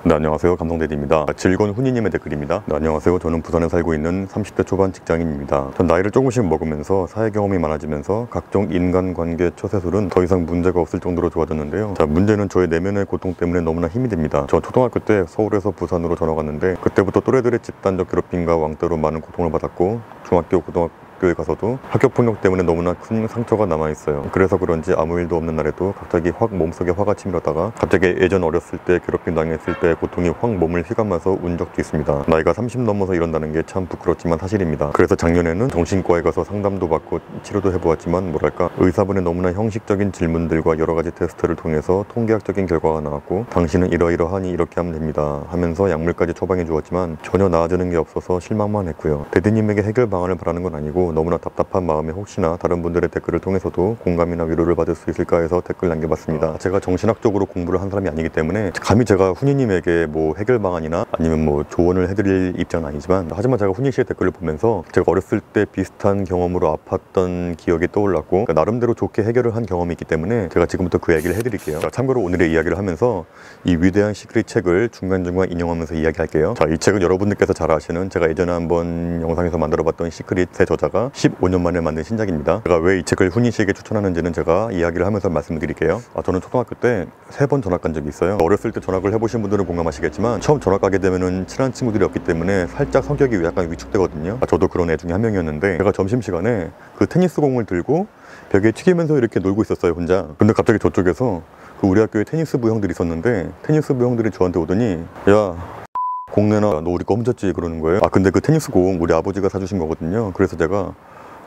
네, 안녕하세요. 감성대디입니다. 즐거운 훈이님의 댓글입니다. 네, 안녕하세요. 저는 부산에 살고 있는 30대 초반 직장인입니다. 전 나이를 조금씩 먹으면서 사회 경험이 많아지면서 각종 인간관계 처세술은 더 이상 문제가 없을 정도로 좋아졌는데요. 자, 문제는 저의 내면의 고통 때문에 너무나 힘이 듭니다. 저 초등학교 때 서울에서 부산으로 전학 왔는데 그때부터 또래들의 집단적 괴롭힘과 왕따로 많은 고통을 받았고 중학교, 고등학교에 가서도 학교폭력 때문에 너무나 큰 상처가 남아있어요. 그래서 그런지 아무 일도 없는 날에도 갑자기 확 몸속에 화가 치밀었다가 갑자기 예전 어렸을 때 괴롭힘 당했을 때 고통이 확 몸을 휘감아서 운 적도 있습니다. 나이가 30 넘어서 이런다는 게 참 부끄럽지만 사실입니다. 그래서 작년에는 정신과에 가서 상담도 받고 치료도 해보았지만 뭐랄까 의사분의 너무나 형식적인 질문들과 여러 가지 테스트를 통해서 통계학적인 결과가 나왔고 당신은 이러이러하니 이렇게 하면 됩니다 하면서 약물까지 처방해 주었지만 전혀 나아지는 게 없어서 실망만 했고요. 대디님에게 해결 방안을 바라는 건 아니고 너무나 답답한 마음에 혹시나 다른 분들의 댓글을 통해서도 공감이나 위로를 받을 수 있을까 해서 댓글 남겨봤습니다. 제가 정신학적으로 공부를 한 사람이 아니기 때문에 감히 제가 훈이님에게 뭐 해결 방안이나 아니면 뭐 조언을 해드릴 입장은 아니지만 하지만 제가 훈이 씨의 댓글을 보면서 제가 어렸을 때 비슷한 경험으로 아팠던 기억이 떠올랐고 그러니까 나름대로 좋게 해결을 한 경험이 있기 때문에 제가 지금부터 그 얘기를 해드릴게요. 자, 참고로 오늘의 이야기를 하면서 이 위대한 시크릿 책을 중간중간 인용하면서 이야기할게요. 자, 이 책은 여러분들께서 잘 아시는 제가 예전에 한번 영상에서 만들어봤던 시크릿의 저자가 15년 만에 만든 신작입니다. 제가 왜 이 책을 훈이 씨에게 추천하는지는 제가 이야기를 하면서 말씀을 드릴게요. 저는 초등학교 때 3번 전학 간 적이 있어요. 어렸을 때 전학을 해보신 분들은 공감하시겠지만 처음 전학 가게 되면은 친한 친구들이 없기 때문에 살짝 성격이 약간 위축되거든요. 저도 그런 애 중에 한 명이었는데 제가 점심시간에 그 테니스 공을 들고 벽에 튀기면서 이렇게 놀고 있었어요, 혼자. 근데 갑자기 저쪽에서 그 우리 학교에 테니스부 형들이 있었는데 테니스부 형들이 저한테 오더니 야, 공 내놔, 너 우리 거 훔쳤지? 그러는 거예요. 근데 그 테니스 공 우리 아버지가 사주신 거거든요. 그래서 제가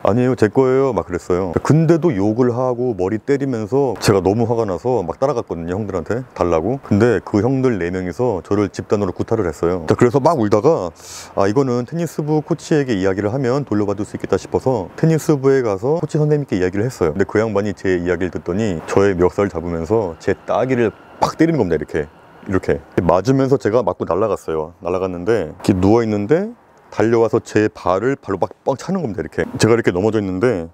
아니에요, 제 거예요 막 그랬어요. 근데도 욕을 하고 머리 때리면서 제가 너무 화가 나서 막 따라갔거든요, 형들한테 달라고. 근데 그 형들 4명이서 저를 집단으로 구타를 했어요. 그래서 막 울다가 이거는 테니스부 코치에게 이야기를 하면 돌려받을 수 있겠다 싶어서 테니스부에 가서 코치 선생님께 이야기를 했어요. 근데 그 양반이 제 이야기를 듣더니 저의 멱살을 잡으면서 제 따귀를 팍 때리는 겁니다. 이렇게 맞으면서 제가 맞고 날아갔어요. 날아갔는데 이렇게 누워있는데 달려와서 제 발을 발로 막 뻥 차는 겁니다. 이렇게 제가 이렇게 넘어져 있는데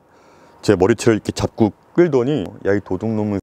제 머리채를 이렇게 잡고 끌더니 야, 이 도둑놈은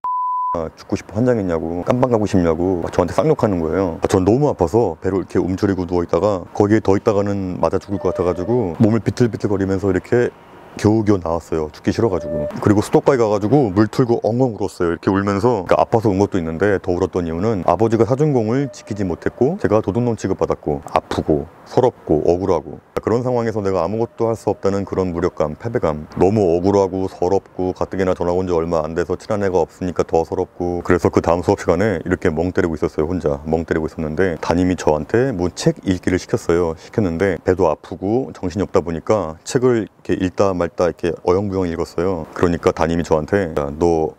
죽고 싶어 환장했냐고, 깜빵 가고 싶냐고 막 저한테 쌍욕하는 거예요. 전 너무 아파서 배로 이렇게 움츠리고 누워있다가 거기에 더 있다가는 맞아 죽을 것 같아가지고 몸을 비틀비틀거리면서 이렇게 겨우겨우 나왔어요. 죽기 싫어가지고. 그리고 수도가에 가가지고 물 틀고 엉엉 울었어요. 이렇게 울면서. 그러니까 아파서 운 것도 있는데 더 울었던 이유는 아버지가 사준 공을 지키지 못했고 제가 도둑놈 취급받았고 아프고 서럽고 억울하고 그런 상황에서 내가 아무것도 할 수 없다는 그런 무력감, 패배감, 너무 억울하고 서럽고 가뜩이나 전학 온 지 얼마 안 돼서 친한 애가 없으니까 더 서럽고 그래서 그 다음 수업 시간에 이렇게 멍 때리고 있었어요. 혼자 멍 때리고 있었는데 담임이 저한테 뭐 책 읽기를 시켰는데 배도 아프고 정신이 없다 보니까 책을 이렇게 읽다 말다 이렇게 어영부영 읽었어요. 그러니까 담임이 저한테 야, 너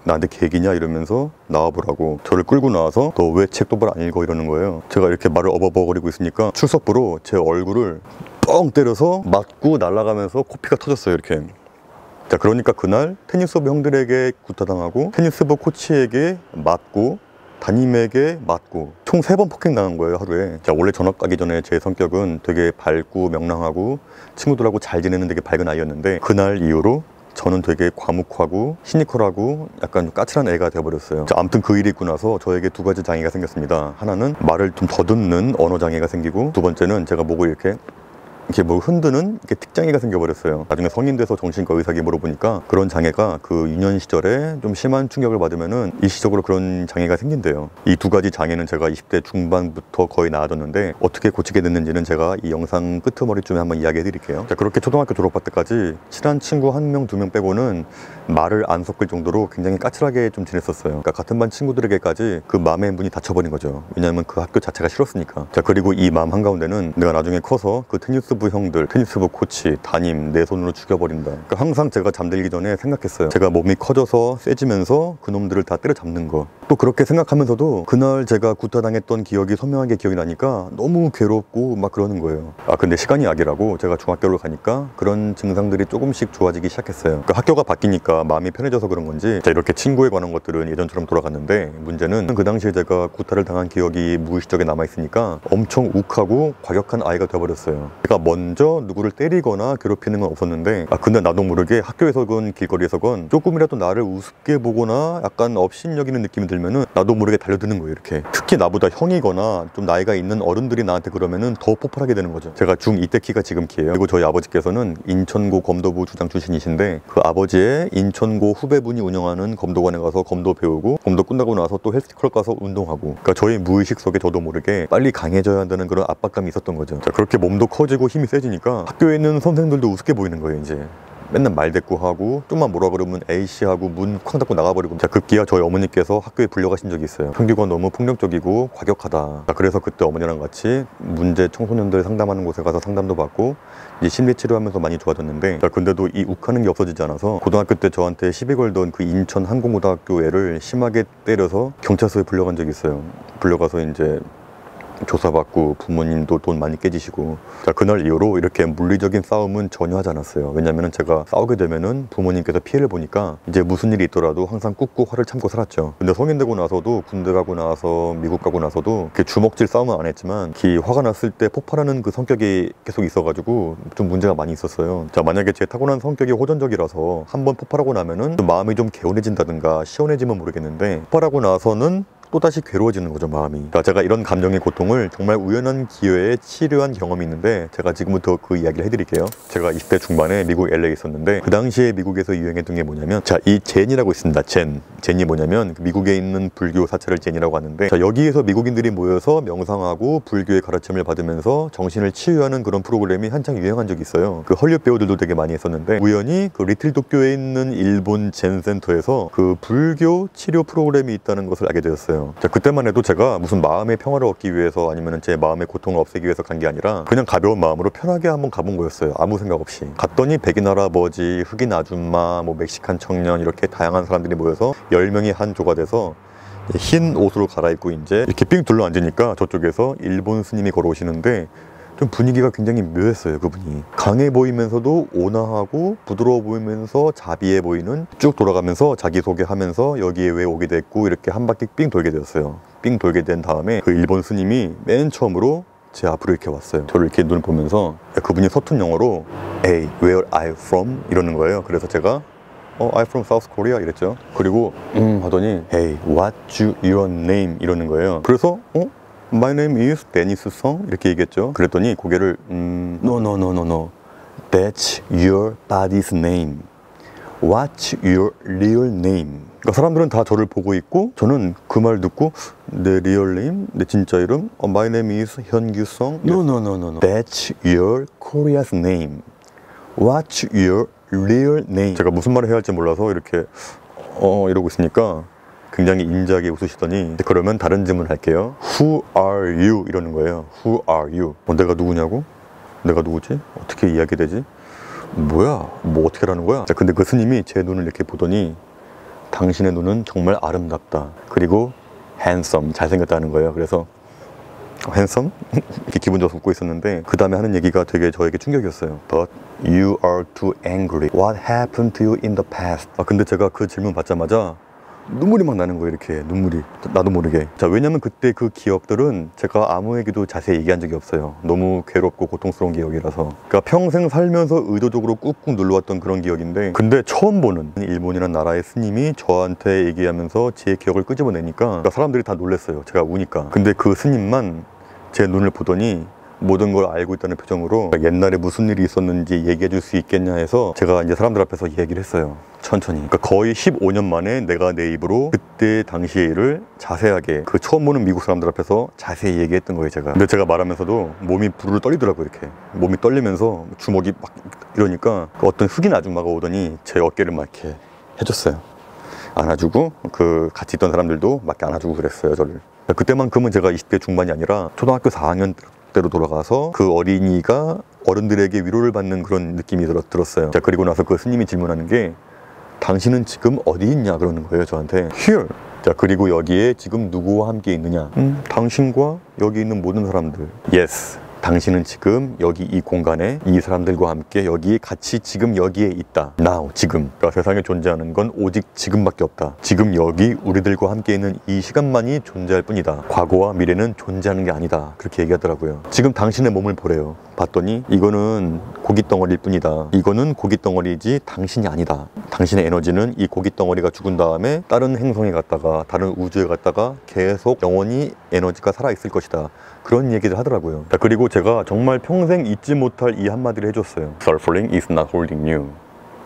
나한테 개기냐 이러면서 나와보라고 저를 끌고 나와서 너 왜 책 똑바로 안 읽어 이러는 거예요. 제가 이렇게 말을 어버버거리고 있으니까 출석부로 제 얼굴을 뻥 때려서 맞고 날아가면서 코피가 터졌어요. 이렇게. 자, 그러니까 그날 테니스부 형들에게 구타당하고 테니스부 코치에게 맞고 담임에게 맞고 총 3번 폭행 당한 거예요, 하루에. 자, 원래 전학 가기 전에 제 성격은 되게 밝고 명랑하고 친구들하고 잘 지내는 되게 밝은 아이였는데 그날 이후로 저는 되게 과묵하고 시니컬하고 약간 까칠한 애가 되어버렸어요. 자, 아무튼 그 일이 있고 나서 저에게 2가지 장애가 생겼습니다. 하나는 말을 좀 더듬는 언어 장애가 생기고 두 번째는 제가 목을 이렇게 뭘 흔드는 이렇게 틱장애가 생겨버렸어요. 나중에 성인 돼서 정신과 의사에게 물어보니까 그런 장애가 그 유년 시절에 좀 심한 충격을 받으면은 일시적으로 그런 장애가 생긴대요. 이 2가지 장애는 제가 20대 중반부터 거의 나아졌는데 어떻게 고치게 됐는지는 제가 이 영상 끄트머리쯤에 한번 이야기해 드릴게요. 자, 그렇게 초등학교 졸업할 때까지 친한 친구 1명, 2명 빼고는 말을 안 섞을 정도로 굉장히 까칠하게 좀 지냈었어요. 그러니까 같은 반 친구들에게까지 그 마음의 문이 닫혀버린 거죠. 왜냐하면 그 학교 자체가 싫었으니까. 자, 그리고 이 마음 한가운데는 내가 나중에 커서 그 테니스부 형들, 테니스부 코치, 담임 내 손으로 죽여버린다. 그러니까 항상 제가 잠들기 전에 생각했어요. 제가 몸이 커져서 세지면서 그놈들을 다 때려잡는 거. 또 그렇게 생각하면서도 그날 제가 구타당했던 기억이 선명하게 기억이 나니까 너무 괴롭고 막 그러는 거예요. 근데 시간이 약이라고 제가 중학교로 가니까 그런 증상들이 조금씩 좋아지기 시작했어요. 그러니까 학교가 바뀌니까 마음이 편해져서 그런 건지 자, 이렇게 친구에 관한 것들은 예전처럼 돌아갔는데 문제는 그 당시에 제가 구타를 당한 기억이 무의식적에 남아있으니까 엄청 욱하고 과격한 아이가 되어버렸어요. 제가 먼저 누구를 때리거나 괴롭히는 건 없었는데 근데 나도 모르게 학교에서건 길거리에서건 조금이라도 나를 우습게 보거나 약간 업신여기는 느낌이 들면은 나도 모르게 달려드는 거예요. 이렇게 특히 나보다 형이거나 좀 나이가 있는 어른들이 나한테 그러면은 더 폭발하게 되는 거죠. 제가 중2 때 키가 지금 키예요. 그리고 저희 아버지께서는 인천고 검도부 주장 출신이신데 그 아버지의 인천고 후배분이 운영하는 검도관에 가서 검도 배우고 검도 끝나고 나서 또 헬스클럽 가서 운동하고, 그러니까 저희 무의식 속에 저도 모르게 빨리 강해져야 한다는 그런 압박감이 있었던 거죠. 자, 그렇게 몸도 커지고 힘이 세지니까 학교에 있는 선생들도 우습게 보이는 거예요. 이제 맨날 말대꾸하고 좀만 뭐라 그러면 A씨 하고 문 쾅 닫고 나가버리고. 자, 급기야 저희 어머니께서 학교에 불려가신 적이 있어요. 평균가 너무 폭력적이고 과격하다. 자, 그래서 그때 어머니랑 같이 문제 청소년들 상담하는 곳에 가서 상담도 받고 이제 심리치료하면서 많이 좋아졌는데, 자, 근데도 이 욱하는 게 없어지지 않아서 고등학교 때 저한테 시비 걸던 그 인천 항공고등학교 애를 심하게 때려서 경찰서에 불려간 적이 있어요. 불려가서 이제 조사받고 부모님도 돈 많이 깨지시고. 자, 그날 이후로 이렇게 물리적인 싸움은 전혀 하지 않았어요. 왜냐면은 제가 싸우게 되면은 부모님께서 피해를 보니까 이제 무슨 일이 있더라도 항상 꾹꾹 화를 참고 살았죠. 근데 성인 되고 나서도 군대 가고 나서 미국 가고 나서도 이렇게 주먹질 싸움은 안 했지만 이 화가 났을 때 폭발하는 그 성격이 계속 있어가지고 좀 문제가 많이 있었어요. 자, 만약에 제 타고난 성격이 호전적이라서 한번 폭발하고 나면은 좀 마음이 좀 개운해진다든가 시원해지면 모르겠는데, 폭발하고 나서는 또다시 괴로워지는 거죠, 마음이. 그러니까 제가 이런 감정의 고통을 정말 우연한 기회에 치료한 경험이 있는데 제가 지금부터 그 이야기를 해드릴게요. 제가 20대 중반에 미국 LA에 있었는데 그 당시에 미국에서 유행했던 게 뭐냐면, 자, 이 젠이라고 있습니다. 젠이 뭐냐면 미국에 있는 불교 사찰을 젠이라고 하는데, 자, 여기에서 미국인들이 모여서 명상하고 불교의 가르침을 받으면서 정신을 치유하는 그런 프로그램이 한창 유행한 적이 있어요. 그 헐리우드 배우들도 되게 많이 했었는데 우연히 그 리틀 도쿄에 있는 일본 젠 센터에서 그 불교 치료 프로그램이 있다는 것을 알게 되었어요. 자, 그때만 해도 제가 무슨 마음의 평화를 얻기 위해서 아니면 제 마음의 고통을 없애기 위해서 간 게 아니라 그냥 가벼운 마음으로 편하게 한번 가본 거였어요. 아무 생각 없이 갔더니 백인 할아버지, 흑인 아줌마, 뭐 멕시칸 청년, 이렇게 다양한 사람들이 모여서 10명이 한 조가 돼서 흰 옷으로 갈아입고 이제 이렇게 삥 둘러 앉으니까 저쪽에서 일본 스님이 걸어오시는데 좀 분위기가 굉장히 묘했어요. 그분이 강해 보이면서도 온화하고 부드러워 보이면서 자비해 보이는, 쭉 돌아가면서 자기소개하면서 여기에 왜 오게 됐고 이렇게 한 바퀴 삥 돌게 되었어요. 삥 돌게 된 다음에 그 일본 스님이 맨 처음으로 제 앞으로 이렇게 왔어요. 저를 이렇게 눈을 보면서 그분이 서툰 영어로 Hey, where are you from? 이러는 거예요. 그래서 제가 I'm from South Korea 이랬죠. 그리고 하더니 Hey, what's your name? 이러는 거예요. 그래서 My name is Dennis Song 이렇게 얘기했죠. 그랬더니 고개를 No. That's your daddy's name. What's your real name? 그러니까 사람들은 다 저를 보고 있고 저는 그 말 듣고 내 리얼 네임? 내 진짜 이름? My name is 현규성. No. That's your Korea's name. What's your real name? 제가 무슨 말을 해야 할지 몰라서 이렇게 이러고 있으니까 굉장히 인자하게 웃으시더니 그러면 다른 질문 할게요. Who are you? 이러는 거예요. Who are you? 내가 누구냐고? 내가 누구지? 어떻게 이야기되지? 뭐야? 뭐 어떻게 하라는 거야? 자, 근데 그 스님이 제 눈을 이렇게 보더니 당신의 눈은 정말 아름답다. 그리고 handsome, 잘생겼다는 거예요. 그래서 handsome? 이렇게 기분 좋아서 웃고 있었는데 그 다음에 하는 얘기가 되게 저에게 충격이었어요. But you are too angry. What happened to you in the past? 근데 제가 그 질문 받자마자 눈물이 막 나는 거예요. 이렇게 눈물이, 나도 모르게. 자, 왜냐면 그때 그 기억들은 제가 아무에게도 자세히 얘기한 적이 없어요. 너무 괴롭고 고통스러운 기억이라서. 그러니까 평생 살면서 의도적으로 꾹꾹 눌러왔던 그런 기억인데, 근데 처음 보는 일본이라는 나라의 스님이 저한테 얘기하면서 제 기억을 끄집어내니까 그러니까 사람들이 다 놀랐어요. 제가 우니까. 근데 그 스님만 제 눈을 보더니 모든 걸 알고 있다는 표정으로 옛날에 무슨 일이 있었는지 얘기해 줄 수 있겠냐 해서 제가 이제 사람들 앞에서 얘기를 했어요. 천천히. 그러니까 거의 15년 만에 내가 내 입으로 그때 당시의 일을 자세하게, 그 처음 보는 미국 사람들 앞에서 자세히 얘기했던 거예요, 제가. 근데 제가 말하면서도 몸이 부르르 떨리더라고요. 이렇게 몸이 떨리면서 주먹이 막 이러니까 어떤 흑인 아줌마가 오더니 제 어깨를 막 이렇게 해줬어요. 안아주고 그 같이 있던 사람들도 막 안아주고 그랬어요, 저를. 그때만큼은 제가 20대 중반이 아니라 초등학교 4학년 때로 돌아가서 그 어린이가 어른들에게 위로를 받는 그런 느낌이 들었어요. 자, 그리고 나서 그 스님이 질문하는 게 당신은 지금 어디 있냐 그러는 거예요, 저한테. Here. 자, 그리고 여기에 지금 누구와 함께 있느냐? 당신과 여기 있는 모든 사람들. Yes. 당신은 지금 여기 이 공간에 이 사람들과 함께 여기 같이 지금 여기에 있다. Now, 지금. 그러니까 세상에 존재하는 건 오직 지금밖에 없다. 지금 여기 우리들과 함께 있는 이 시간만이 존재할 뿐이다. 과거와 미래는 존재하는 게 아니다. 그렇게 얘기하더라고요. 지금 당신의 몸을 보래요. 봤더니 이거는 고기 덩어리일 뿐이다. 이거는 고기 덩어리이지 당신이 아니다. 당신의 에너지는 이 고기 덩어리가 죽은 다음에 다른 행성에 갔다가 다른 우주에 갔다가 계속 영원히 에너지가 살아있을 것이다. 그런 얘기를 하더라고요. 자, 그리고 제가 정말 평생 잊지 못할 이 한마디를 해줬어요. Suffering is not holding you.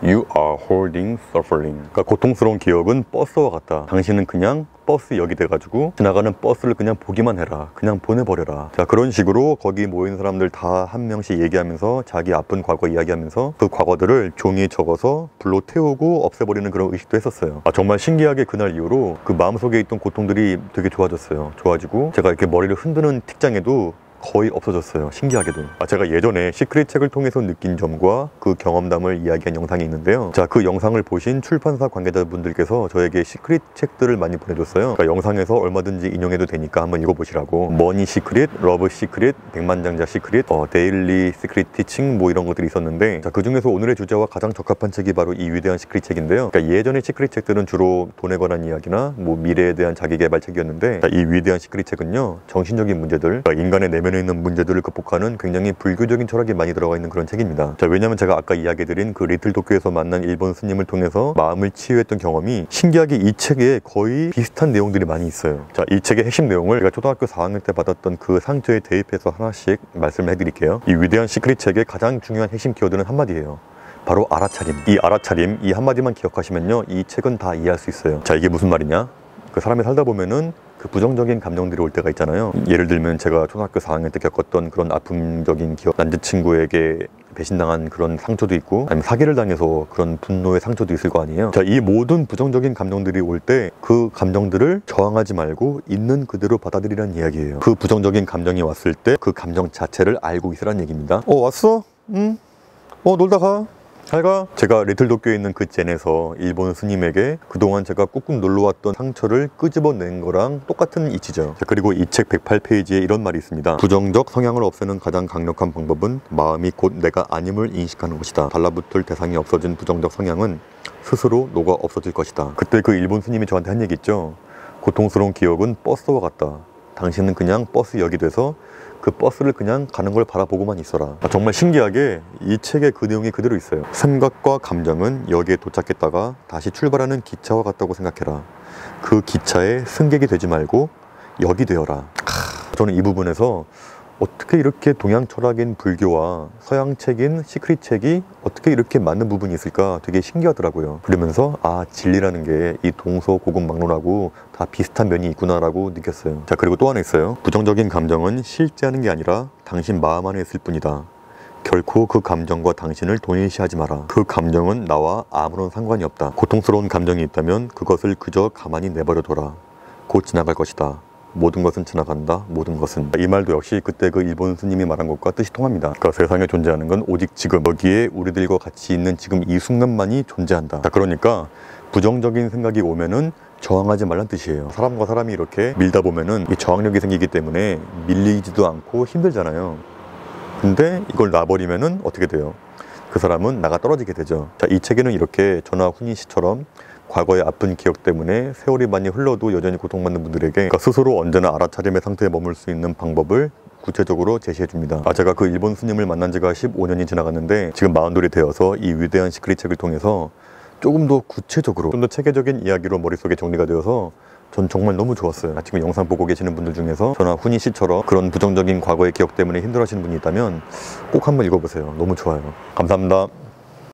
You are holding suffering. 그러니까 고통스러운 기억은 버스와 같다. 당신은 그냥 버스 역이 돼가지고 지나가는 버스를 그냥 보기만 해라. 그냥 보내버려라. 자, 그런 식으로 거기 모인 사람들 다 한 명씩 얘기하면서 자기 아픈 과거 이야기하면서 그 과거들을 종이에 적어서 불로 태우고 없애버리는 그런 의식도 했었어요. 정말 신기하게 그날 이후로 그 마음속에 있던 고통들이 되게 좋아졌어요. 좋아지고 제가 이렇게 머리를 흔드는 틱장에도 거의 없어졌어요. 신기하게도. 제가 예전에 시크릿 책을 통해서 느낀 점과 그 경험담을 이야기한 영상이 있는데요. 자, 그 영상을 보신 출판사 관계자분들께서 저에게 시크릿 책들을 많이 보내줬어요. 그러니까 영상에서 얼마든지 인용해도 되니까 한번 읽어보시라고. 머니 시크릿, 러브 시크릿, 백만장자 시크릿, 데일리 시크릿 티칭 뭐 이런 것들이 있었는데, 자, 그 중에서 오늘의 주제와 가장 적합한 책이 바로 이 위대한 시크릿 책인데요. 그러니까 예전의 시크릿 책들은 주로 돈에 관한 이야기나 뭐 미래에 대한 자기개발 책이었는데, 자, 이 위대한 시크릿 책은요, 정신적인 문제들, 그러니까 인간의 내면에 있는 문제들을 극복하는 굉장히 불교적인 철학이 많이 들어가 있는 그런 책입니다. 자, 왜냐면 제가 아까 이야기드린 그 리틀 도쿄에서 만난 일본 스님을 통해서 마음을 치유했던 경험이 신기하게 이 책에 거의 비슷한 내용들이 많이 있어요. 자, 이 책의 핵심 내용을 제가 초등학교 4학년 때 받았던 그 상처에 대입해서 하나씩 말씀을 해드릴게요. 이 위대한 시크릿 책의 가장 중요한 핵심 키워드는 한마디예요. 바로 알아차림. 이 알아차림, 이 한마디만 기억하시면요, 이 책은 다 이해할 수 있어요. 자, 이게 무슨 말이냐? 그 사람이 살다 보면은 그 부정적인 감정들이 올 때가 있잖아요. 예를 들면 제가 초등학교 4학년 때 겪었던 그런 아픔적인 기억, 남자친구에게 배신당한 그런 상처도 있고, 아니면 사기를 당해서 그런 분노의 상처도 있을 거 아니에요. 자, 이 모든 부정적인 감정들이 올 때 그 감정들을 저항하지 말고 있는 그대로 받아들이라는 이야기예요. 그 부정적인 감정이 왔을 때 그 감정 자체를 알고 있으라는 얘기입니다. 왔어? 응? 놀다 가. 잘 가. 제가 리틀 도쿄에 있는 그 젠에서 일본 스님에게 그동안 제가 꾹꾹 눌러왔던 상처를 끄집어낸 거랑 똑같은 이치죠. 자, 그리고 이 책 108페이지에 이런 말이 있습니다. 부정적 성향을 없애는 가장 강력한 방법은 마음이 곧 내가 아님을 인식하는 것이다. 달라붙을 대상이 없어진 부정적 성향은 스스로 녹아 없어질 것이다. 그때 그 일본 스님이 저한테 한 얘기 있죠. 고통스러운 기억은 버스와 같다. 당신은 그냥 버스 역이 돼서 그 버스를 그냥 가는 걸 바라보고만 있어라. 정말 신기하게 이 책에 그 내용이 그대로 있어요. 생각과 감정은 역에 도착했다가 다시 출발하는 기차와 같다고 생각해라. 그 기차의 승객이 되지 말고 역이 되어라. 저는 이 부분에서 어떻게 이렇게 동양 철학인 불교와 서양 책인 시크릿 책이 어떻게 이렇게 맞는 부분이 있을까 되게 신기하더라고요. 그러면서 진리라는 게 이 동서고금막론하고 다 비슷한 면이 있구나라고 느꼈어요. 자, 그리고 또 하나 있어요. 부정적인 감정은 실제하는 게 아니라 당신 마음 안에 있을 뿐이다. 결코 그 감정과 당신을 동일시하지 마라. 그 감정은 나와 아무런 상관이 없다. 고통스러운 감정이 있다면 그것을 그저 가만히 내버려둬라. 곧 지나갈 것이다. 모든 것은 지나간다. 모든 것은. 이 말도 역시 그때 그 일본 스님이 말한 것과 뜻이 통합니다. 그러니까 세상에 존재하는 건 오직 지금, 여기에 우리들과 같이 있는 지금 이 순간만이 존재한다. 자, 그러니까 부정적인 생각이 오면은 저항하지 말란 뜻이에요. 사람과 사람이 이렇게 밀다 보면은 이 저항력이 생기기 때문에 밀리지도 않고 힘들잖아요. 근데 이걸 놔버리면은 어떻게 돼요? 그 사람은 나가 떨어지게 되죠. 자, 이 책에는 이렇게 저나 훈이 씨처럼 과거의 아픈 기억 때문에 세월이 많이 흘러도 여전히 고통받는 분들에게, 그러니까 스스로 언제나 알아차림의 상태에 머물 수 있는 방법을 구체적으로 제시해 줍니다. 제가 그 일본 스님을 만난 지가 15년이 지나갔는데 지금 40돌이 되어서 이 위대한 시크릿 책을 통해서 조금 더 구체적으로, 좀 더 체계적인 이야기로 머릿속에 정리가 되어서 전 정말 너무 좋았어요. 지금 영상 보고 계시는 분들 중에서 저나 훈이 씨처럼 그런 부정적인 과거의 기억 때문에 힘들어하시는 분이 있다면 꼭 한번 읽어보세요. 너무 좋아요. 감사합니다.